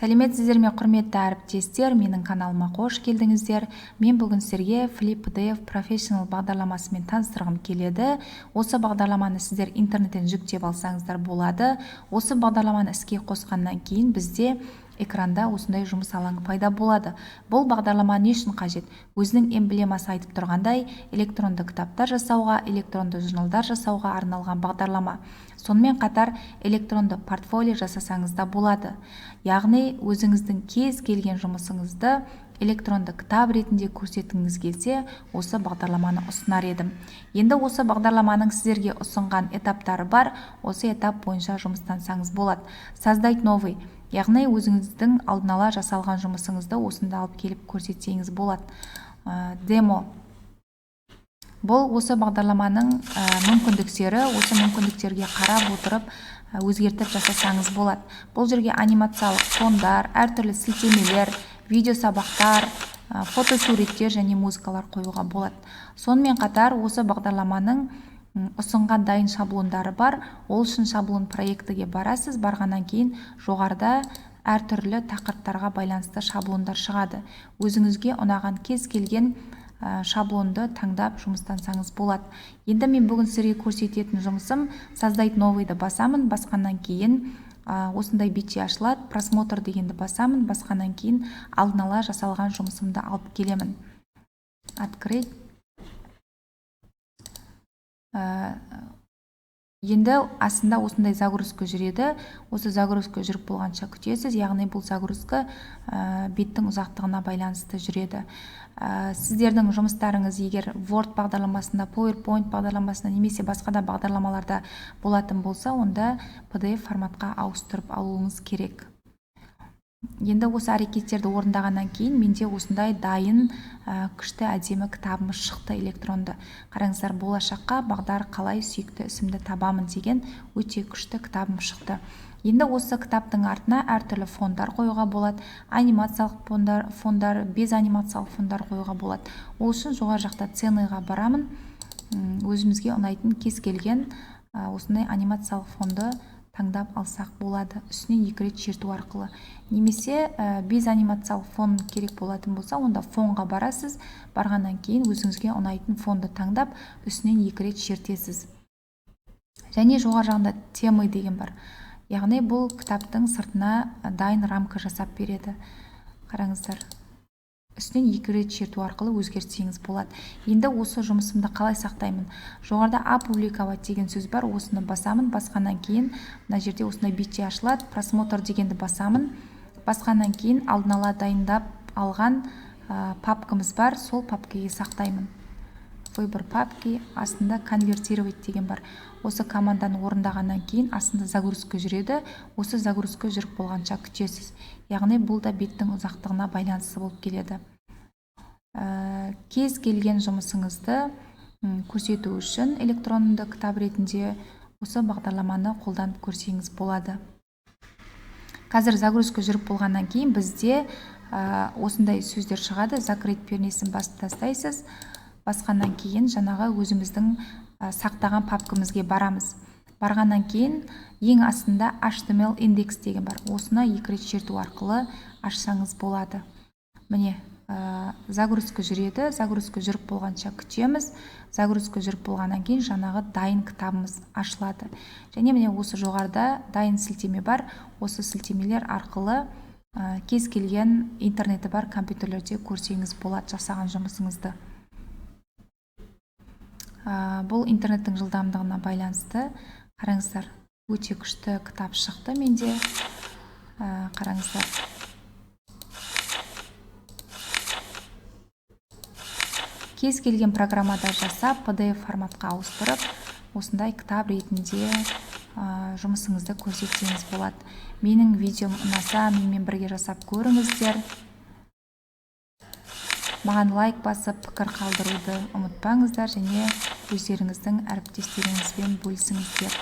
Сәлеметсіздер ме, құрметті әріптестер, менің каналыма қош келдіңіздер. Мен бүгін сіздерге Flip PDF Professional бағдарламасымен таныстырғым келеді. Осы бағдарламаны сіздер интернеттен жүктеп алсаңыздар болады. Осы бағдарламаны іске қосқаннан кейін бізде экранда осындай жұмыс алаңы пайда болады. Бұл бағдарлама не үшін қажет? Өзінің эмблемасы айтып тұрғандай, электронды кітаптар жасауға, электронды журналдар жасауға арналған бағдарлама. Сонымен қатар электронды портфолио жасасаңыз да болады. Яғни өзіңіздің кез келген жұмысыңызды электронды кітап ретінде көрсеткіңіз келсе, осы бағдарламаны ұсынар едім. Енді осы бағдарламаның сіздерге ұсынған этаптары бар. Осы этап бойынша жұмыстансаңыз болады. Создать новый. Яғни өзіңіздің алдын ала жасалған жұмысыңызды осында алып келіп көрсетсеңіз болады. Демо. Бұл осы бағдарламаның мүмкіндіктері, осы мүмкіндіктерге қарап отырып өзгертіп жасасаңыз болады. Бұл жерге анимациялық фондар, әртүрлі сілтемелер, видео сабақтар, фотосуреттер және музыкалар қоюға болады. Сонымен қатар осы бағдарламаның ұсынған дайын шаблондары бар. Ол үшін шаблон проектіге барасыз. Барғаннан кейін жоғарыда әртүрлі тақырыптарға байланысты шаблондар шығады. Өзіңізге ұнаған кез келген шаблонды таңдап жұмыстансаңыз болады. Енді мен бүгін сіздерге көрсететін жұмысым создать новыйды басамын. Басқаннан кейін осындай бетше ашылады. Просмотр дегенді басамын. Басқаннан кейін алдын ала жасалған жұмысымды алып келемін. Открыть. Енді астында осындай загрузка жүреді. Осы загрузка жүріп болғанша күтесіз. Яғни бұл загрузка беттің ұзақтығына байланысты жүреді. Сіздердің жұмыстарыңыз егер Word бағдарламасында, PowerPoint бағдарламасында немесе басқа да бағдарламаларда болатын болса, онда PDF форматқа ауыстырып алуыңыз керек. Енді осы әрекеттерді орындағаннан кейін менде осындай дайын күшті әдемі кітабымыз шықты электронды. Қараңыздар, болашаққа бағдар қалай сүйікті ісімді табамын деген өте күшті кітабым шықты. Енді осы кітаптың артына әртүрлі фондар қоюға болады. Анимациялық фондар, без анимациялық фондар қоюға болады. Ол үшін жоғары жақта ценыйға барамын. Өзімізге ұнайтын кез келген осындай анимациялық фонды таңдап алсақ болады. Үстінен 2 рет шерту арқылы. Немесе без анимациялық фон керек болатын болса, онда фонға барасыз. Барғаннан кейін өзіңізге ұнайтын фонды таңдап, үстінен 2 рет шертесіз. Және жоғары жағында темы деген бар. Яғни бұл кітаптың сыртына дайын рамка жасап береді. Қараңыздар. Үстінен 2 рет шерту арқылы өзгертсеңіз болады. Енді осы жұмысымды қалай сақтаймын? Жоғарыда опубликовать деген сөз бар. Осыны басамын. Басқаннан кейін мына жерде осындай бетше ашылады. Просмотр дегенді басамын. Басқаннан кейін алдын ала дайындап алған папкамыз бар. Сол папкаға сақтаймын. Выбор папки, астында конвертировать деген бар. Осы команданы орындағаннан кейін астында загрузка жүреді. Осы загрузка жүріп болғанша күтесіз. Яғни бұл да беттің ұзақтығына байланысты болып келеді. Кез келген жұмысыңызды көрсету үшін электронды кітап ретінде осы бағдарламаны қолданып көрсеңіз болады. Қазір загрузка жүріп болғаннан кейін бізде осындай сөздер шығады. Закрыть пернесін басып тастайсыз. Басқаннан кейін жаңағы өзіміздің сақтаған папкамызге барамыз. Барғаннан кейін ең астында HTML индекс деген бар. Осыны 2 рет шерту арқылы ашсаңыз болады. Міне, загрузка жүреді. Загрузка жүріп болғанша күтеміз. Загрузка жүріп болғаннан кейін жаңағы дайын кітабымыз ашылады. Және міне осы жоғарыда дайын сілтеме бар. Осы сілтемелер арқылы кез келген интернеті бар компьютерлерде көрсеңіз болады жасаған жұмысыңызды. Бұл интернеттің жылдамдығына байланысты. Қараңыздар, өте күшті кітап шықты менде. Қараңыздар. Кез келген программада жасап, PDF форматқа ауыстырып, осындай кітап ретінде жұмысыңызды көрсетсеңіз болады. Менің видеом ұнаса, менімен бірге жасап көріңіздер. Маған лайк басып, пікір қалдыруды ұмытпаңыздар және өздеріңіздің әріптестеріңізбен бөлісіңіздер.